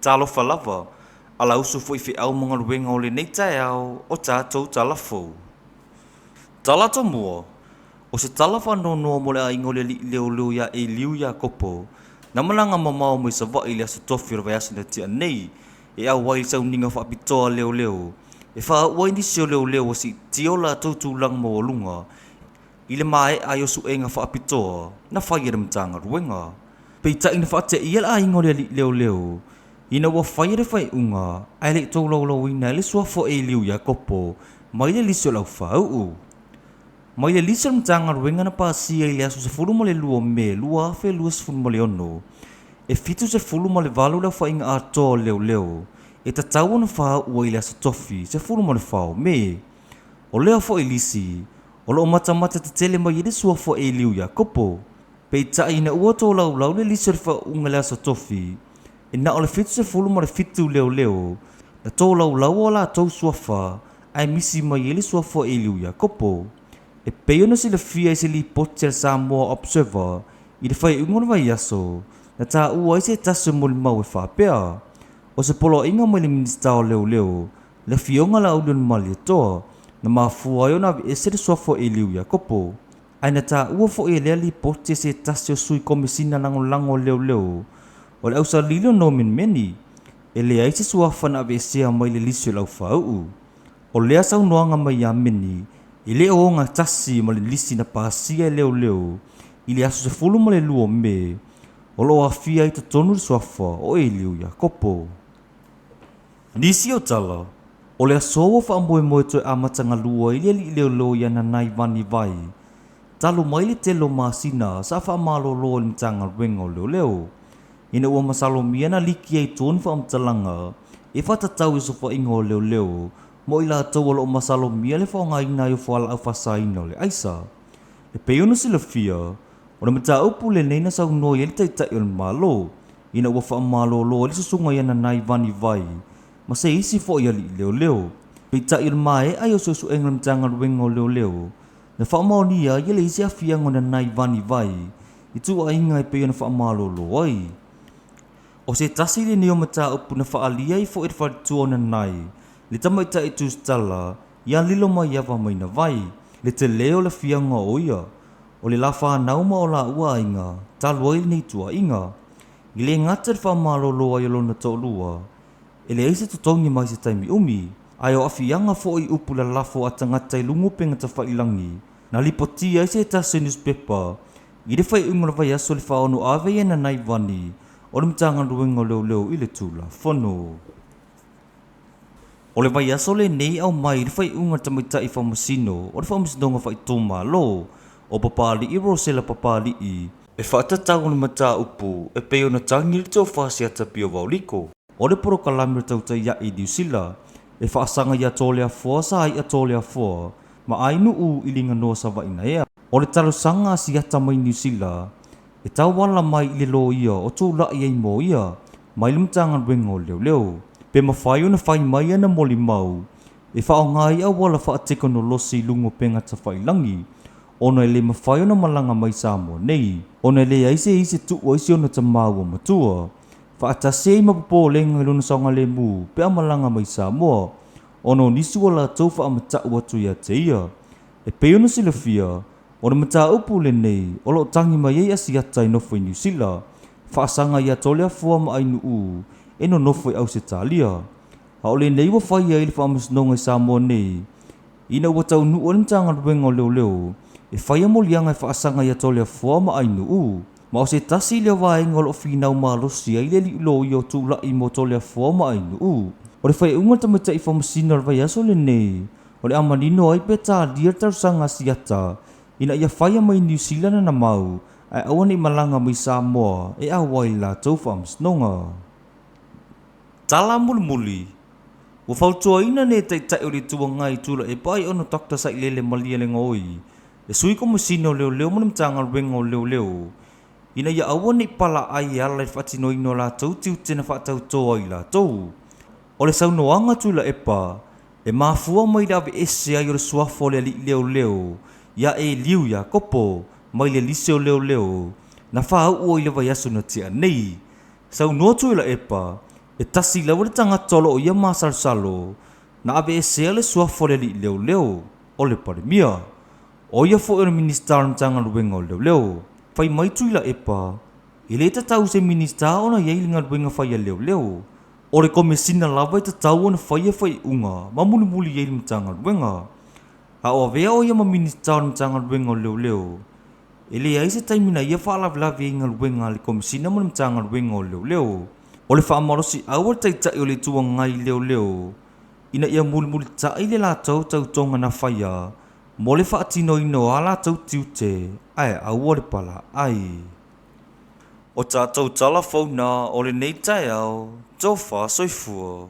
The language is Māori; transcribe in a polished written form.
Talo falava, ala usu foi fi au mga luenga o le nei tae au, o tātou talafo. Tala to mua, o se talafa no noa mo le a ingo le li leo leo ya e liu ya kopo, na malanga mamao mo isa vai le aso tofi rawa yasi na tia nei, e au wai sa uninga wha apitoa leo leo, e wha wai ni sio leo leo o si tio la tautu lang mo lunga, i le mae a yosu enga wha apitoa, na whai e mtanga ruenga. Pei ta ina wha te iel a ingo le li leo leo, ina wa whai re whai unga, ai le tau lau lau ina le sua fo e liu ya kopo, mai le lisio lau whau. Mai le lisio mtanga ruenga na pāsia i le aso se fulu mo le lua me, lua afe lua se fulu mo le ono. E fitu se fulu mo le valu lau whai inga atoa leo leo, e ta tau na whau ua i le aso tofi, se fulu mo le whau me. O leo fo e lisi, o lo mata mata te tele mai le sua fo e liu ya kopo. Pei ta ina ua tō lau lau le lisio le whau unga le aso tofi, e na o le fitu se fulu mo le fitu leo leo, na tō lau lau o la tau suafa, ai misi mai le sua fo e liu ya kopo. E peo na sila fia i se li poti al Samoa Observer, i le whai ungon vai aso, na tā ua i se tasu mo le mau e whapea. O se polo inga mai le minista o leo leo, le fionga la ulion mali e toa, na mafua yo na e se le sua fo e liu ya kopo. Ai na tā ua fo e lea li poti e se tasu o sui komisina lango leo leo, o le ausa lilo no min meni, e lea i se suafa na ave sea mai le lisio lau whau. O lea sau noanga mai a meni, i le o ngā tasi ma le lisi na pāsia leo leo, i le aso se fulu ma le lua me, o lo a fia i to tonu le suafa o e liu ya kopo. Nisi o tala, o le aso o wha moe moe toi amatanga lua i le li leo leo ya na nai vani vai, talo mai le telo masina sa wha malo loa ni tanga rengo leo leo. Ina ua masalo mia na liki ai tonu wha amtalanga, e whatatau iso wha ingo leo leo, mo ila tau alo masalo mia le whaonga ina i whala au whasa ina le aisa. E peono sila fia, o na mata upu le neina sau noi e li taitai o le malo, ina ua wha malo lo li susunga iana nai vani vai, ma se isi fo ia li leo leo. Pei tai o le mae ai o susu engla mtanga ruengo leo leo, na wha mao nia ia le isi a fia ngona nai vani vai, i tu a inga e peono wha malo lo ai. O se tasi le neo mata upu na wha alia i fo e wha tuona nai, le tamaita i tu stala, ia lilo mai awa mai na vai, le te leo le fianga o ia, o le la wha nauma o la ua inga, ta luai nei tua inga, i le ngata le wha malo loa i lona tō lua, e le eise tutongi mai se taimi umi, ai o afianga fo i upu la lafo a tangata i lungu penga ta whailangi, na lipoti ai se tase newspaper, i le whai unga vai aso le whaonu ave e na nai vani, o le mtanga ruenga leo leo i le tula, whono. O le vai aso le nei au mai le whai unga tamaita i whamasino, o le whamasinonga whai tōma lo, o papali i rosela papali i, e whaatatau le mata upu, e peo na tangi le tō whasi ata pio wauliko. O le poro kalami le tauta ia i New Zealand, e whaasanga ia tōle a fua sa ai a tōle a fua, ma ainu u i linga noa sa vai na ea. O le taro sanga si ata mai New Zealand, e tau wala mai i le lo ia, o tō lai ei mo ia, mai le mtanga rengo leo leo. Pe mawhai o na whai mai ana moli mau, e whao ngai au wala wha ateko no losi lungo penga ta whailangi, ono e le mawhai o na malanga mai Samoa nei, ono e le aise ise tu o isi o na tamau o matua, wha atase i mapopo lenga i luna saunga le mu, pe a malanga mai Samoa, ono nisi wala tau wha amata ua tu ia te ia, e pe ono sila fia, ono mata upu le nei, o lo tangi mai ei asiata i nofo i New Zealand, wha asanga ia tole a fua ma ainu u, e no nofo i au se talia. Ha o le nei wa whai ai le whaamasnonga i Samoa nei. Ina ua tau nu o le mtanga ruenga o leo leo. E whai amolianga e whaasanga i atole a fua ma ainu u. Ma o se tasi lea waenga o lo whinau ma losi ai le li ulo i o tūla i mo tole a fua ma ainu u. O le whai unga tamata i whamasina rwai aso le nei. O le amanino ai pe tā lia tarusanga siata. Ina ia whai amai New Zealand na mau. Ai awan i malanga mai Samoa e awai la tau whamasnonga. Tala muli. Wa fautua ina ne tai o le tua ngai tula e pai ono Dr. Sai lele malia le ngoi. E sui ko masino leo leo mo mtanga rengo leo leo. Ina ia awan i pala ai ala le fatino ino la tau tiu tena fatau toa i la tau. O le saunoanga tula e pa, e mafua mai dawe ese ai o le suafo le li leo leo. Ia e liu ya kopo, mai le liseo leo leo. Na wha au o i le vai asu na tia nei. Saunoa tula e pa, E tasi lau le tanga tolo o ia masal salo, na abe Esera le suafo le li leo leo, o le parimia. O ia fo e minister na tanga luenga o leo leo, fai mai tui la epa, ile tatau se minister ona iei linga luenga fai a leo leo. O le komesina lava i tatau ona fai unga, ma muli muli iei linga tanga luenga. A o vea o ia ma minister na tanga luenga o leo leo. Ele ai se taimina ia fa la vla vi ngal wenga le komsina mo mtanga wenga o leo leo. O le fa amorosi awal tai tai o le tua ngai leo leo. Ina ia mul mul tai le la tau tau tonga na faya. Mo le fa atino ino ala tau tiute. Ai awal pala ai. O tātou tala fauna o le nei tai au. Tofa soifua.